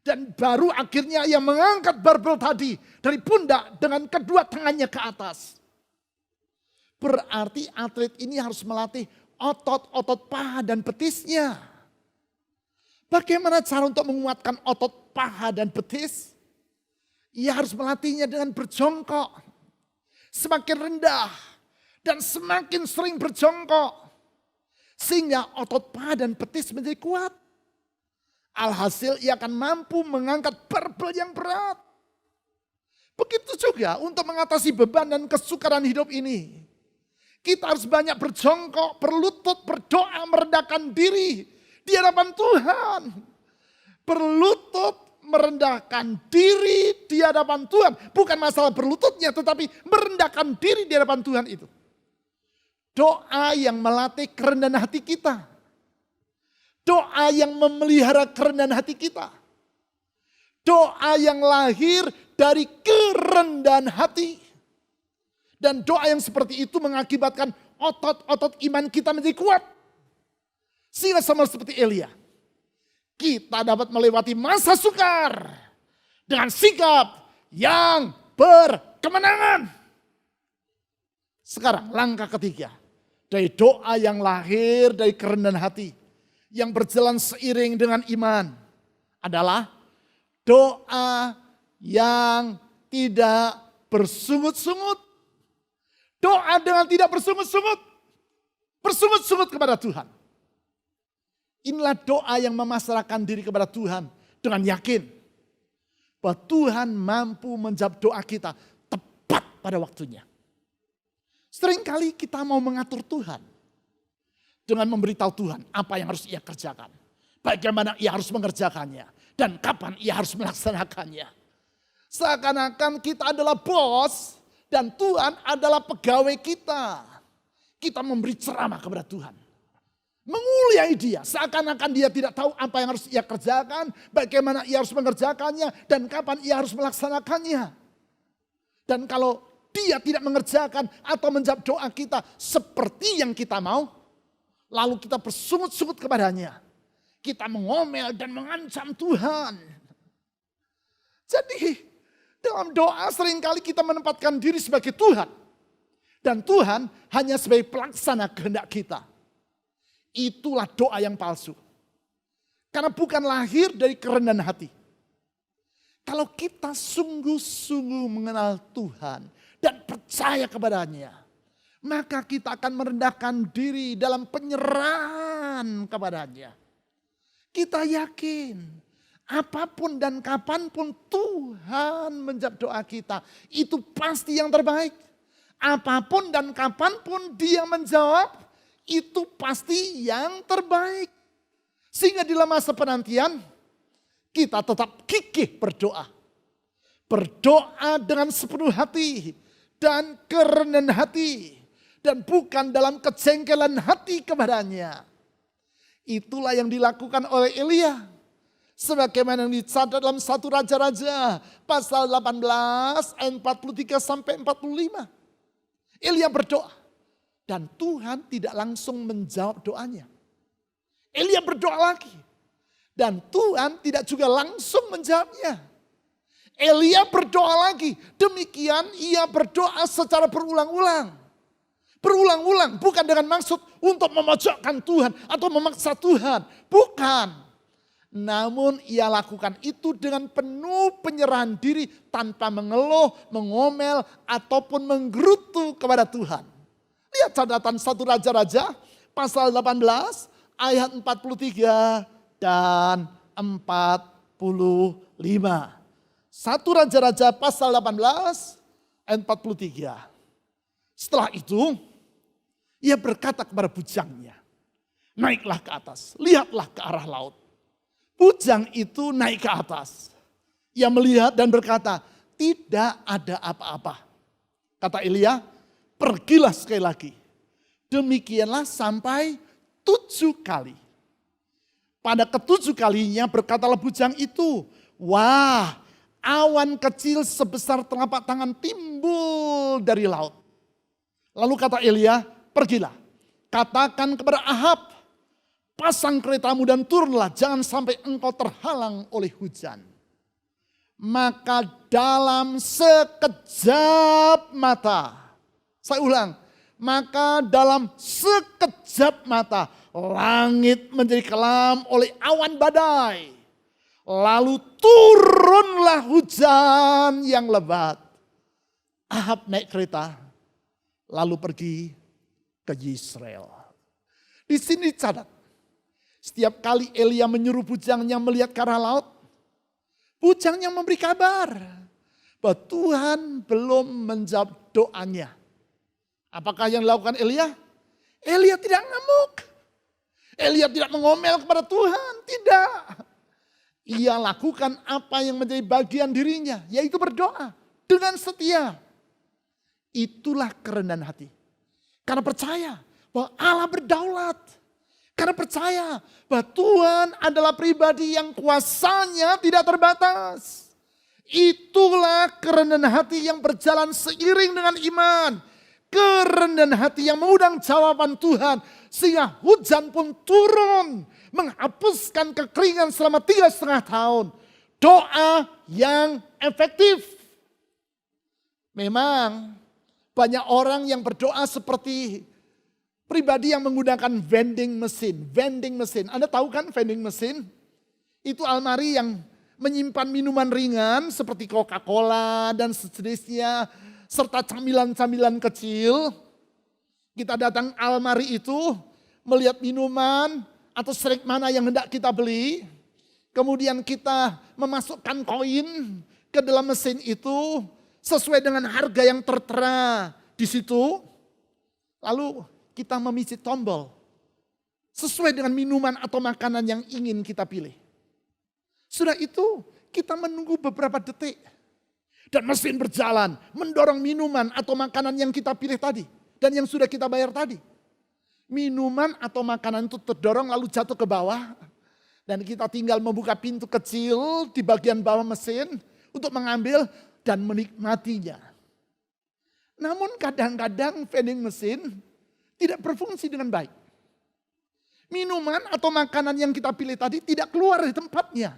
Dan baru akhirnya ia mengangkat barbel tadi dari pundak dengan kedua tangannya ke atas. Berarti atlet ini harus melatih otot-otot paha dan betisnya. Bagaimana cara untuk menguatkan otot paha dan betis? Ia harus melatihnya dengan berjongkok. Semakin rendah dan semakin sering berjongkok. Sehingga otot paha dan betis menjadi kuat. Alhasil ia akan mampu mengangkat barbel yang berat. Begitu juga untuk mengatasi beban dan kesukaran hidup ini. Kita harus banyak berjongkok, berlutut, berdoa, merendahkan diri di hadapan Tuhan. Berlutut, merendahkan diri di hadapan Tuhan. Bukan masalah berlututnya, tetapi merendahkan diri di hadapan Tuhan itu. Doa yang melatih kerendahan hati kita. Doa yang memelihara kerendahan hati kita. Doa yang lahir dari kerendahan hati. Dan doa yang seperti itu mengakibatkan otot-otot iman kita menjadi kuat. Sehingga sama seperti Elia. Kita dapat melewati masa sukar dengan sikap yang berkemenangan. Sekarang langkah ketiga. Dari doa yang lahir dari kerendahan hati. Yang berjalan seiring dengan iman. Adalah doa yang tidak bersungut-sungut. Doa dengan tidak bersungut-sungut. Bersungut-sungut kepada Tuhan. Inilah doa yang memasrahkan diri kepada Tuhan dengan yakin bahwa Tuhan mampu menjawab doa kita tepat pada waktunya. Seringkali kita mau mengatur Tuhan dengan memberitahu Tuhan apa yang harus ia kerjakan, bagaimana ia harus mengerjakannya, dan kapan ia harus melaksanakannya. Seakan-akan kita adalah bos dan Tuhan adalah pegawai kita. Kita memberi ceramah kepada Tuhan. Menguliai dia, seakan-akan dia tidak tahu apa yang harus ia kerjakan, bagaimana ia harus mengerjakannya, dan kapan ia harus melaksanakannya. Dan kalau Dia tidak mengerjakan atau menjawab doa kita seperti yang kita mau. Lalu kita bersungut-sungut kepadanya. Kita mengomel dan mengancam Tuhan. Jadi dalam doa seringkali kita menempatkan diri sebagai Tuhan. Dan Tuhan hanya sebagai pelaksana kehendak kita. Itulah doa yang palsu. Karena bukan lahir dari kerendahan hati. Kalau kita sungguh-sungguh mengenal Tuhan dan percaya kepadanya, maka kita akan merendahkan diri dalam penyerahan kepadanya. Kita yakin apapun dan kapanpun Tuhan menjawab doa kita, itu pasti yang terbaik. Apapun dan kapanpun Dia menjawab, itu pasti yang terbaik. Sehingga di dalam masa penantian, kita tetap gigih berdoa. Berdoa dengan sepenuh hati dan kerendahan hati. Dan bukan dalam kejengkelan hati kepadanya. Itulah yang dilakukan oleh Elia. Sebagaimana yang dicatat dalam 1 Raja-Raja pasal 18 ayat 43 sampai 45. Elia berdoa. Dan Tuhan tidak langsung menjawab doanya. Elia berdoa lagi. Dan Tuhan tidak juga langsung menjawabnya. Elia berdoa lagi. Demikian ia berdoa secara berulang-ulang. Berulang-ulang bukan dengan maksud untuk memojokkan Tuhan atau memaksa Tuhan. Bukan. Namun ia lakukan itu dengan penuh penyerahan diri tanpa mengeluh, mengomel ataupun menggerutu kepada Tuhan. Lihat catatan 1 Raja-Raja pasal 18 ayat 43 dan 45. 1 Raja-Raja pasal 18 ayat 43. Setelah itu ia berkata kepada bujangnya, naiklah ke atas, lihatlah ke arah laut. Bujang itu naik ke atas. Ia melihat dan berkata, tidak ada apa-apa. Kata Elia, pergilah sekali lagi. Demikianlah sampai 7 kali. Pada ke-7 kalinya berkatalah bujang itu, wah, awan kecil sebesar telapak tangan timbul dari laut. Lalu kata Elia, pergilah, katakan kepada Ahab, pasang keretamu dan turunlah, jangan sampai engkau terhalang oleh hujan. Maka dalam sekejap mata, saya ulang, maka dalam sekejap mata langit menjadi kelam oleh awan badai. Lalu turunlah hujan yang lebat. Ahab naik kereta lalu pergi ke Yisrael. Di sini catat, setiap kali Elia menyuruh bujangnya melihat ke arah laut, bujangnya memberi kabar bahwa Tuhan belum menjawab doanya. Apakah yang dilakukan Elia? Elia tidak ngamuk. Elia tidak mengomel kepada Tuhan. Tidak. Ia lakukan apa yang menjadi bagian dirinya. Yaitu berdoa dengan setia. Itulah kerendahan hati. Karena percaya bahwa Allah berdaulat. Karena percaya bahwa Tuhan adalah pribadi yang kuasanya tidak terbatas. Itulah kerendahan hati yang berjalan seiring dengan iman. Kerendahan hati yang mengundang jawaban Tuhan. Sehingga hujan pun turun. Menghapuskan kekeringan selama 3,5 tahun. Doa yang efektif. Memang banyak orang yang berdoa seperti pribadi yang menggunakan vending machine. Vending machine. Anda tahu kan vending machine? Itu almari yang menyimpan minuman ringan seperti Coca-Cola dan sejenisnya. Serta camilan-camilan kecil. Kita datang almari itu, melihat minuman atau snack mana yang hendak kita beli. Kemudian kita memasukkan koin ke dalam mesin itu sesuai dengan harga yang tertera di situ. Lalu kita memicit tombol sesuai dengan minuman atau makanan yang ingin kita pilih. Sudah itu kita menunggu beberapa detik. Dan mesin berjalan, mendorong minuman atau makanan yang kita pilih tadi. Dan yang sudah kita bayar tadi. Minuman atau makanan itu terdorong lalu jatuh ke bawah. Dan kita tinggal membuka pintu kecil di bagian bawah mesin untuk mengambil dan menikmatinya. Namun kadang-kadang vending mesin tidak berfungsi dengan baik. Minuman atau makanan yang kita pilih tadi tidak keluar dari tempatnya.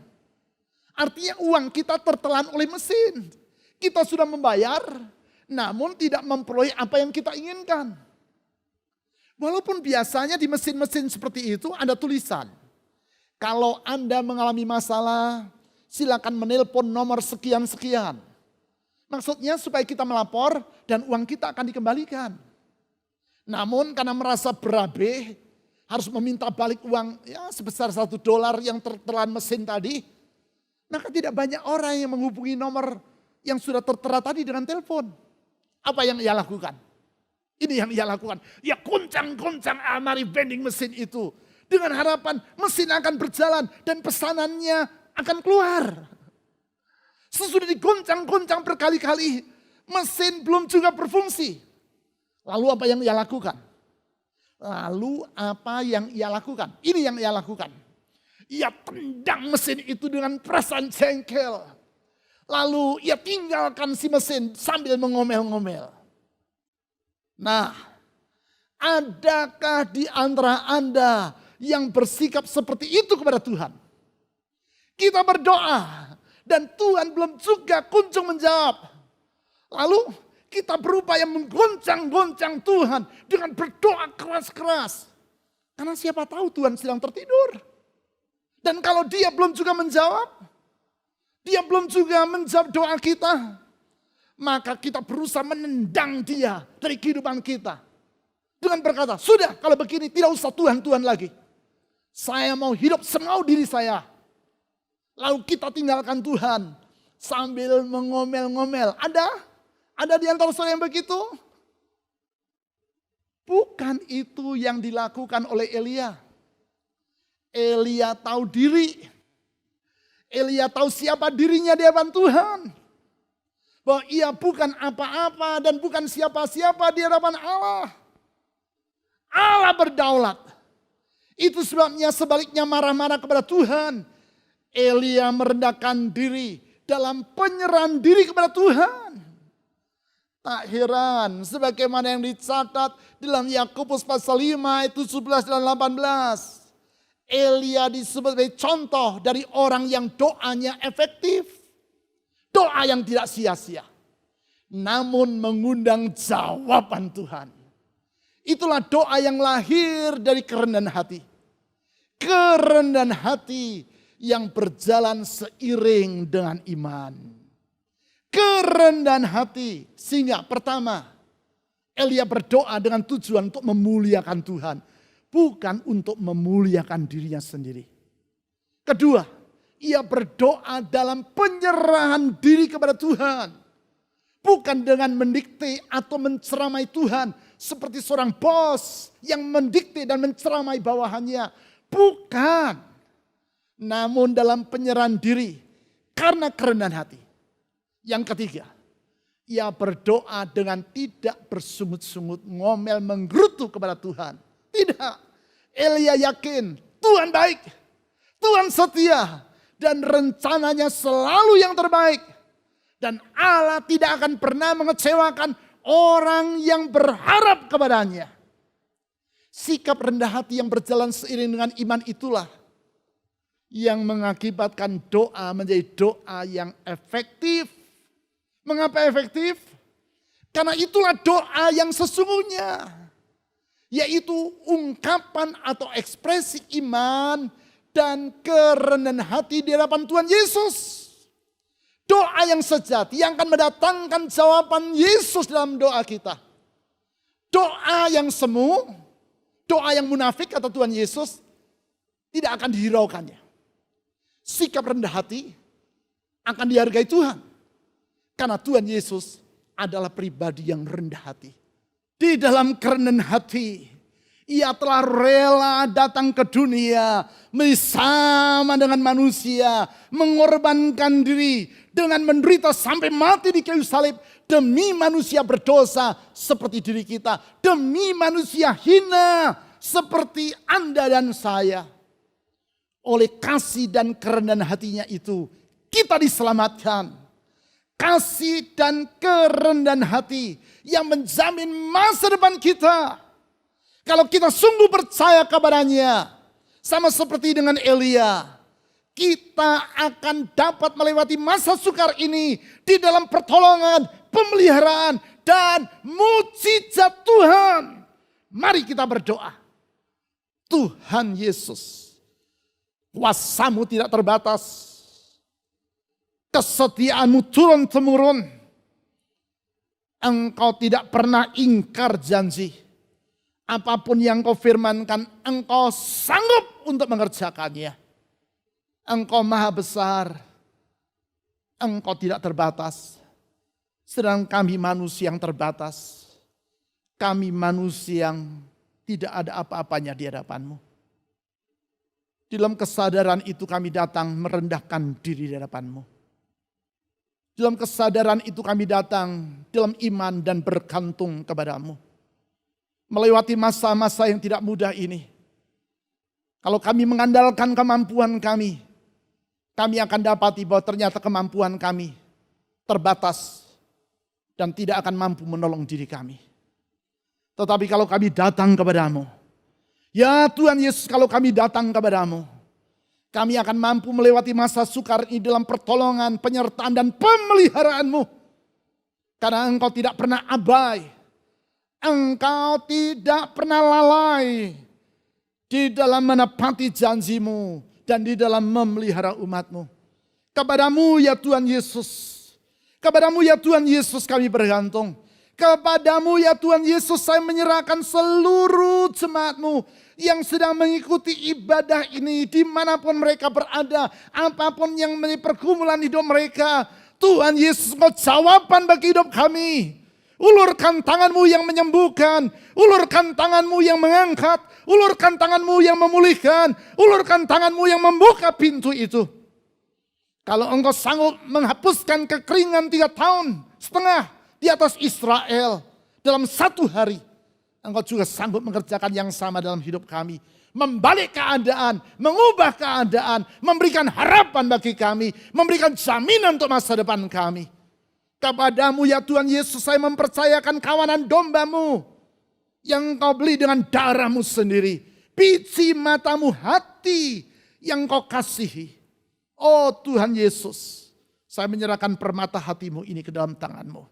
Artinya uang kita tertelan oleh mesin. Kita sudah membayar, namun tidak memperoleh apa yang kita inginkan. Walaupun biasanya di mesin-mesin seperti itu ada tulisan. Kalau Anda mengalami masalah, silakan menelpon nomor sekian-sekian. Maksudnya supaya kita melapor dan uang kita akan dikembalikan. Namun karena merasa berabe, harus meminta balik uang ya sebesar $1 yang tertelan mesin tadi. Maka tidak banyak orang yang menghubungi nomor yang sudah tertera tadi dengan telepon. Apa yang ia lakukan? Ini yang ia lakukan. Ya goncang-goncang almari vending mesin itu. Dengan harapan mesin akan berjalan dan pesanannya akan keluar. Sesudah digoncang-goncang berkali-kali, mesin belum juga berfungsi. Lalu apa yang ia lakukan? Ini yang ia lakukan. Ia tendang mesin itu dengan perasaan jengkel. Lalu ia tinggalkan si mesin sambil mengomel-ngomel. Nah, adakah di antara Anda yang bersikap seperti itu kepada Tuhan? Kita berdoa dan Tuhan belum juga kunjung menjawab. Lalu kita berupaya menggoncang-goncang Tuhan dengan berdoa keras-keras. Karena siapa tahu Tuhan sedang tertidur. Dan kalau dia belum juga menjawab, dia belum juga menjawab doa kita, maka kita berusaha menendang dia dari kehidupan kita. Dengan berkata, sudah kalau begini tidak usah Tuhan-Tuhan lagi. Saya mau hidup semau diri saya. Lalu kita tinggalkan Tuhan sambil mengomel-ngomel. Ada di antara saudara yang begitu? Bukan itu yang dilakukan oleh Elia. Elia tahu diri. Elia tahu siapa dirinya di hadapan Tuhan. Bahwa ia bukan apa-apa dan bukan siapa-siapa di hadapan Allah. Allah berdaulat. Itu sebabnya sebaliknya marah-marah kepada Tuhan. Elia merendahkan diri dalam penyerahan diri kepada Tuhan. Tak heran sebagaimana yang dicatat dalam Yakobus pasal 5 ayat 17 dan 18. Elia disebut sebagai contoh dari orang yang doanya efektif. Doa yang tidak sia-sia. Namun mengundang jawaban Tuhan. Itulah doa yang lahir dari kerendahan hati. Kerendahan hati yang berjalan seiring dengan iman. Kerendahan hati. Sehingga pertama, Elia berdoa dengan tujuan untuk memuliakan Tuhan. Bukan untuk memuliakan dirinya sendiri. Kedua, ia berdoa dalam penyerahan diri kepada Tuhan. Bukan dengan mendikte atau menceramai Tuhan. Seperti seorang bos yang mendikte dan menceramai bawahannya. Bukan. Namun dalam penyerahan diri. Karena kerendahan hati. Yang ketiga, ia berdoa dengan tidak bersungut-sungut, ngomel, menggerutu kepada Tuhan. Tidak, Elia yakin Tuhan baik, Tuhan setia, dan rencananya selalu yang terbaik. Dan Allah tidak akan pernah mengecewakan orang yang berharap kepadanya. Sikap rendah hati yang berjalan seiring dengan iman itulah yang mengakibatkan doa menjadi doa yang efektif. Mengapa efektif? Karena itulah doa yang sesungguhnya. Yaitu ungkapan atau ekspresi iman dan kerendahan hati di hadapan Tuhan Yesus. Doa yang sejati yang akan mendatangkan jawaban Yesus dalam doa kita. Doa yang semu, doa yang munafik kata Tuhan Yesus tidak akan dihiraukannya. Sikap rendah hati akan dihargai Tuhan. Karena Tuhan Yesus adalah pribadi yang rendah hati. Di dalam kerendahan hati, ia telah rela datang ke dunia bersama dengan manusia, mengorbankan diri dengan menderita sampai mati di kayu salib demi manusia berdosa seperti diri kita, demi manusia hina seperti Anda dan saya. Oleh kasih dan kerendahan hatinya itu, kita diselamatkan. kasih dan kerendahan hati yang menjamin masa depan kita. Kalau kita sungguh percaya kepadanya, sama seperti dengan Elia, kita akan dapat melewati masa sukar ini di dalam pertolongan, pemeliharaan, dan mujizat Tuhan. Mari kita berdoa. Tuhan Yesus, kuasa-Mu tidak terbatas. Kesetiaan-Mu turun-temurun. Engkau tidak pernah ingkar janji. Apapun yang Kau firmankan, Engkau sanggup untuk mengerjakannya. Engkau maha besar. Engkau tidak terbatas. Sedang kami manusia yang terbatas. Kami manusia yang tidak ada apa-apanya di hadapan-Mu. Di dalam kesadaran itu kami datang merendahkan diri di hadapan-Mu. Dalam kesadaran itu kami datang dalam iman dan bergantung kepada-Mu. Melewati masa-masa yang tidak mudah ini. Kalau kami mengandalkan kemampuan kami akan dapati bahwa ternyata kemampuan kami terbatas dan tidak akan mampu menolong diri kami. Tetapi kalau kami datang kepada-Mu, ya Tuhan Yesus, kalau kami datang kepada-Mu, kami akan mampu melewati masa sukar ini dalam pertolongan, penyertaan dan pemeliharaan-Mu. Karena Engkau tidak pernah abai. Engkau tidak pernah lalai di dalam menepati janji-Mu dan di dalam memelihara umat-Mu. Kepada-Mu ya Tuhan Yesus. Kepada-Mu ya Tuhan Yesus kami bergantung. Kepada-Mu ya Tuhan Yesus saya menyerahkan seluruh jemaat-Mu yang sedang mengikuti ibadah ini dimanapun mereka berada. Apapun yang menjadi pergumulan hidup mereka. Tuhan Yesus, Engkau jawaban bagi hidup kami. Ulurkan tangan-Mu yang menyembuhkan. Ulurkan tangan-Mu yang mengangkat. Ulurkan tangan-Mu yang memulihkan. Ulurkan tangan-Mu yang membuka pintu itu. Kalau Engkau sanggup menghapuskan kekeringan 3,5 tahun di atas Israel dalam 1 hari. Engkau juga sanggup mengerjakan yang sama dalam hidup kami. Membalik keadaan, mengubah keadaan, memberikan harapan bagi kami. Memberikan jaminan untuk masa depan kami. Kepada-Mu ya Tuhan Yesus saya mempercayakan kawanan domba-Mu yang Kau beli dengan darah-Mu sendiri. Biji mata-Mu, hati yang Kau kasihi. Oh Tuhan Yesus, saya menyerahkan permata hati-Mu ini ke dalam tangan-Mu.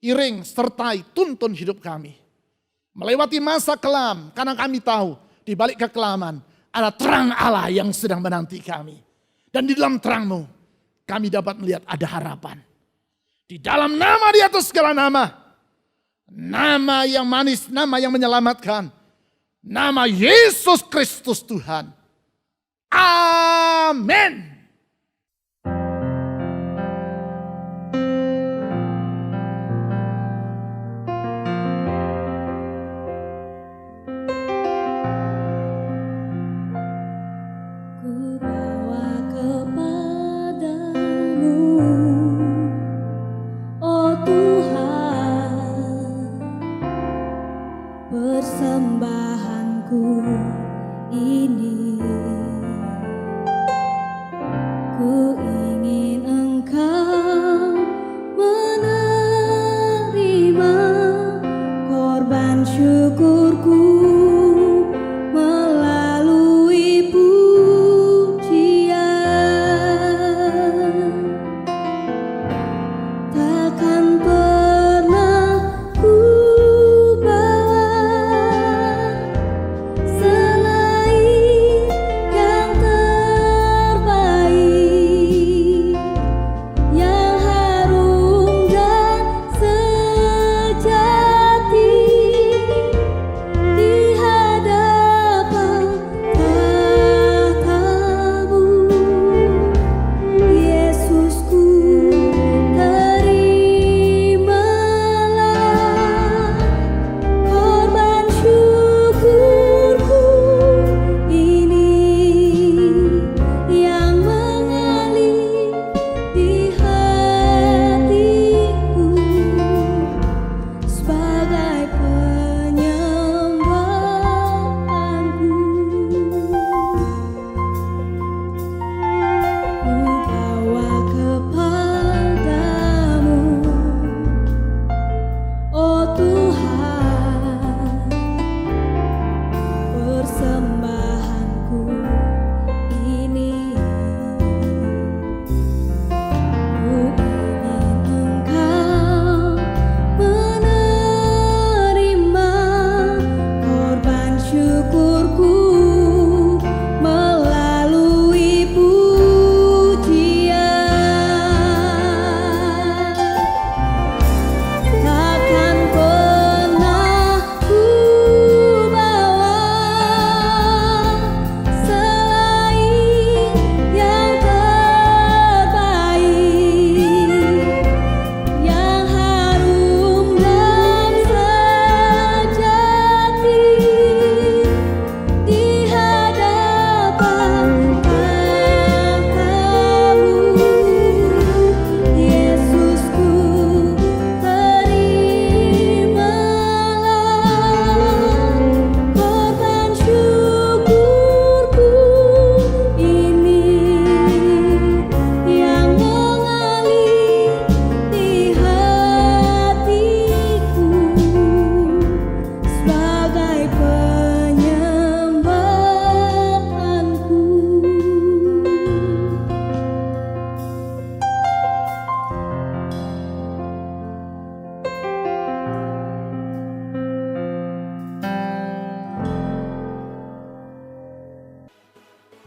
Iring, sertai, tuntun hidup kami. Melewati masa kelam, karena kami tahu di balik kekelaman ada terang Allah yang sedang menanti kami. Dan di dalam terang-Mu kami dapat melihat ada harapan. Di dalam nama di atas segala nama. Nama yang manis, nama yang menyelamatkan. Nama Yesus Kristus Tuhan. Amin. Ku bawa kepadamu, oh Tuhan, persembahanku ini. Ku ingin Engkau menerima korban syukurku melalui pujian. Takkan pernah ku bawa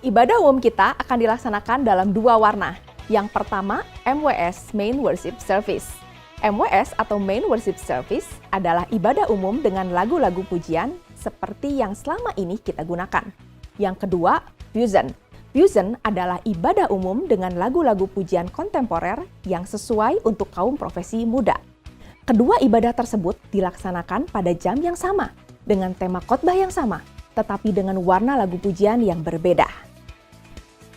Ibadah umum kita akan dilaksanakan dalam 2 warna. Yang pertama, MWS Main Worship Service. MWS atau Main Worship Service adalah ibadah umum dengan lagu-lagu pujian seperti yang selama ini kita gunakan. Yang kedua, Fusion. Fusion adalah ibadah umum dengan lagu-lagu pujian kontemporer yang sesuai untuk kaum profesi muda. Kedua ibadah tersebut dilaksanakan pada jam yang sama, dengan tema khotbah yang sama, tetapi dengan warna lagu pujian yang berbeda.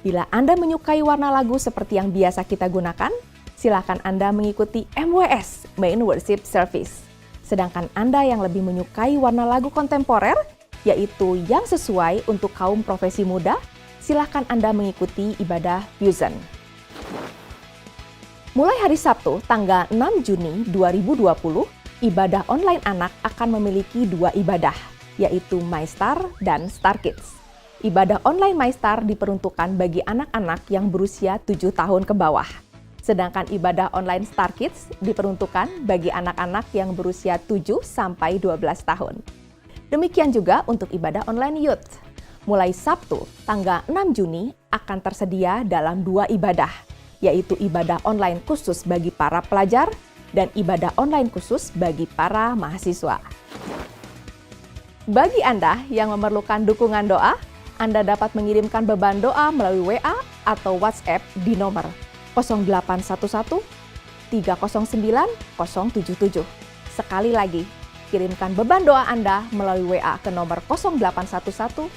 Bila Anda menyukai warna lagu seperti yang biasa kita gunakan, silakan Anda mengikuti MWS, Main Worship Service. Sedangkan Anda yang lebih menyukai warna lagu kontemporer, yaitu yang sesuai untuk kaum profesi muda, silakan Anda mengikuti ibadah Fusion. Mulai hari Sabtu, tanggal 6 Juni 2020, ibadah online anak akan memiliki 2 ibadah, yaitu MyStar dan Star Kids. Ibadah online MyStar diperuntukkan bagi anak-anak yang berusia 7 tahun ke bawah. Sedangkan ibadah online Star Kids diperuntukkan bagi anak-anak yang berusia 7 sampai 12 tahun. Demikian juga untuk ibadah online Youth. Mulai Sabtu, tanggal 6 Juni akan tersedia dalam 2 ibadah, yaitu ibadah online khusus bagi para pelajar dan ibadah online khusus bagi para mahasiswa. Bagi Anda yang memerlukan dukungan doa, Anda dapat mengirimkan beban doa melalui WA atau WhatsApp di nomor 0811 309 077. Sekali lagi, kirimkan beban doa Anda melalui WA ke nomor 0811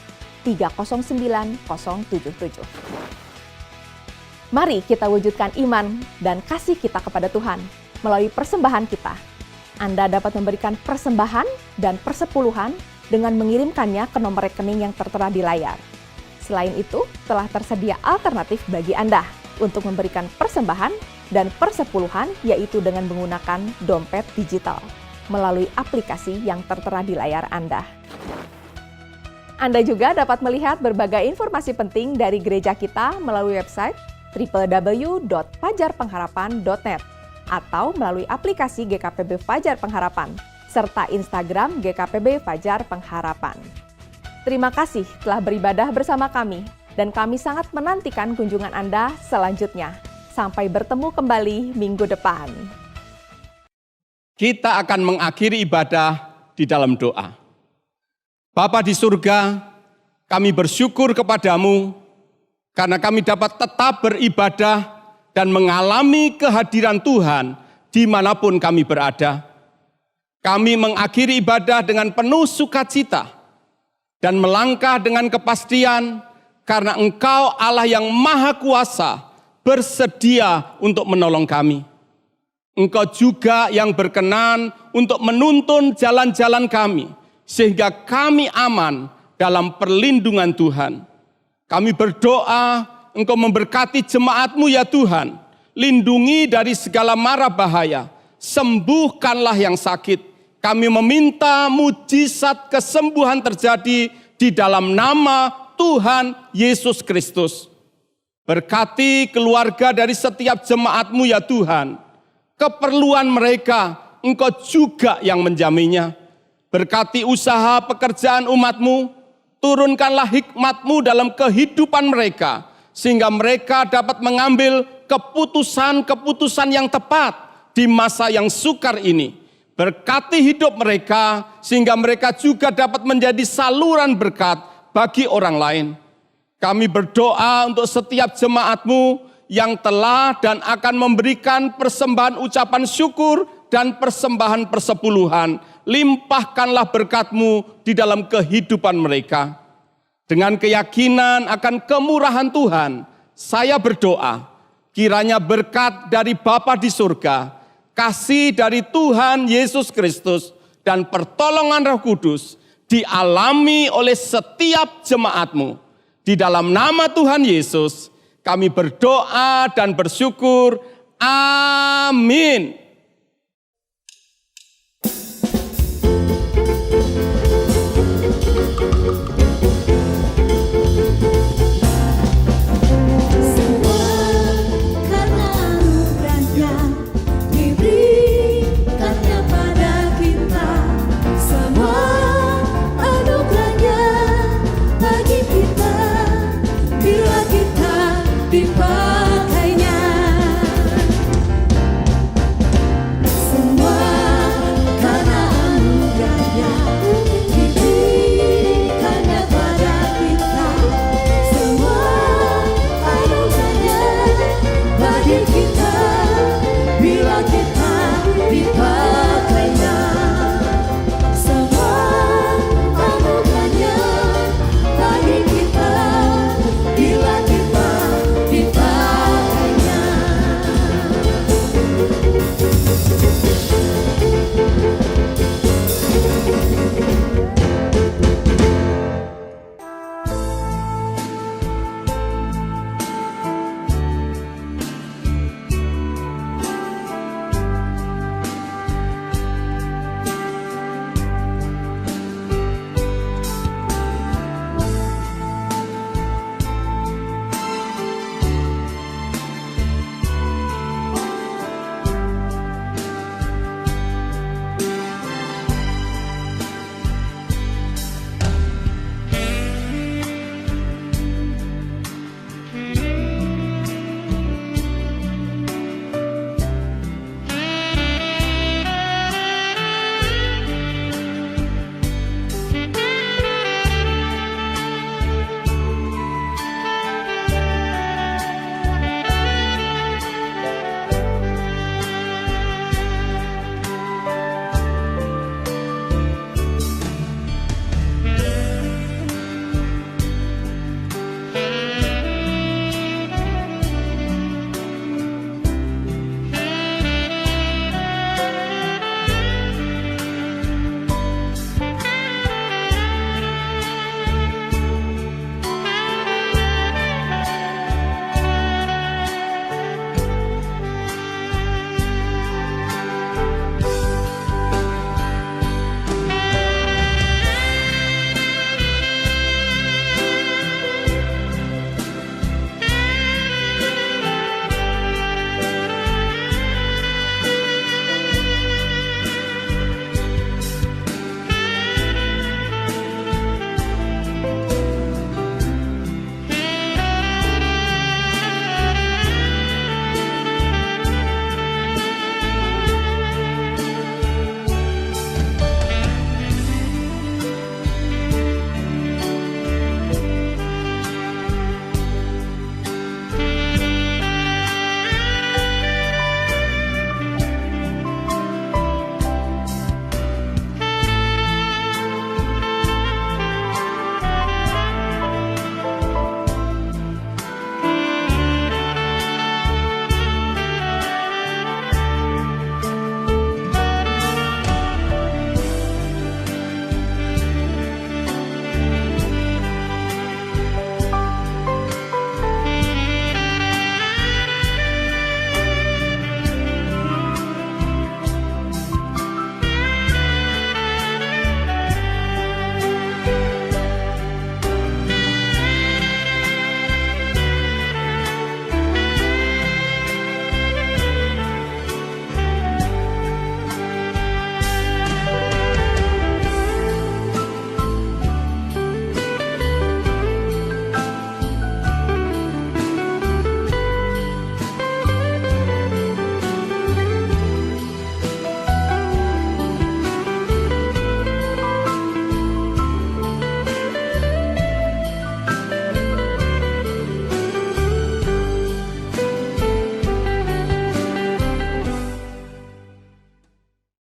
309 077. Mari kita wujudkan iman dan kasih kita kepada Tuhan melalui persembahan kita. Anda dapat memberikan persembahan dan persepuluhan dengan mengirimkannya ke nomor rekening yang tertera di layar. Selain itu, telah tersedia alternatif bagi Anda untuk memberikan persembahan dan persepuluhan, yaitu dengan menggunakan dompet digital melalui aplikasi yang tertera di layar Anda. Anda juga dapat melihat berbagai informasi penting dari gereja kita melalui website www.fajarpengharapan.net atau melalui aplikasi GKPB Fajar Pengharapan serta Instagram GKPB Fajar Pengharapan. Terima kasih telah beribadah bersama kami dan kami sangat menantikan kunjungan Anda selanjutnya. Sampai bertemu kembali minggu depan. Kita akan mengakhiri ibadah di dalam doa. Bapa di surga, kami bersyukur kepadamu karena kami dapat tetap beribadah dan mengalami kehadiran Tuhan dimanapun kami berada. Kami mengakhiri ibadah dengan penuh sukacita dan melangkah dengan kepastian karena Engkau Allah yang Maha Kuasa bersedia untuk menolong kami. Engkau juga yang berkenan untuk menuntun jalan-jalan kami, sehingga kami aman dalam perlindungan Tuhan. Kami berdoa Engkau memberkati jemaat-Mu ya Tuhan, lindungi dari segala mara bahaya, sembuhkanlah yang sakit. Kami meminta mujizat kesembuhan terjadi di dalam nama Tuhan Yesus Kristus. Berkati keluarga dari setiap jemaat-Mu ya Tuhan. Keperluan mereka Engkau juga yang menjaminnya. Berkati usaha pekerjaan umat-Mu. Turunkanlah hikmat-Mu dalam kehidupan mereka. Sehingga mereka dapat mengambil keputusan-keputusan yang tepat di masa yang sukar ini. Berkati hidup mereka sehingga mereka juga dapat menjadi saluran berkat bagi orang lain. Kami berdoa untuk setiap jemaat-Mu yang telah dan akan memberikan persembahan ucapan syukur dan persembahan persepuluhan. Limpahkanlah berkat-Mu di dalam kehidupan mereka. Dengan keyakinan akan kemurahan Tuhan, saya berdoa, kiranya berkat dari Bapa di surga, kasih dari Tuhan Yesus Kristus, dan pertolongan Roh Kudus dialami oleh setiap jemaat-Mu. Di dalam nama Tuhan Yesus, kami berdoa dan bersyukur. Amin.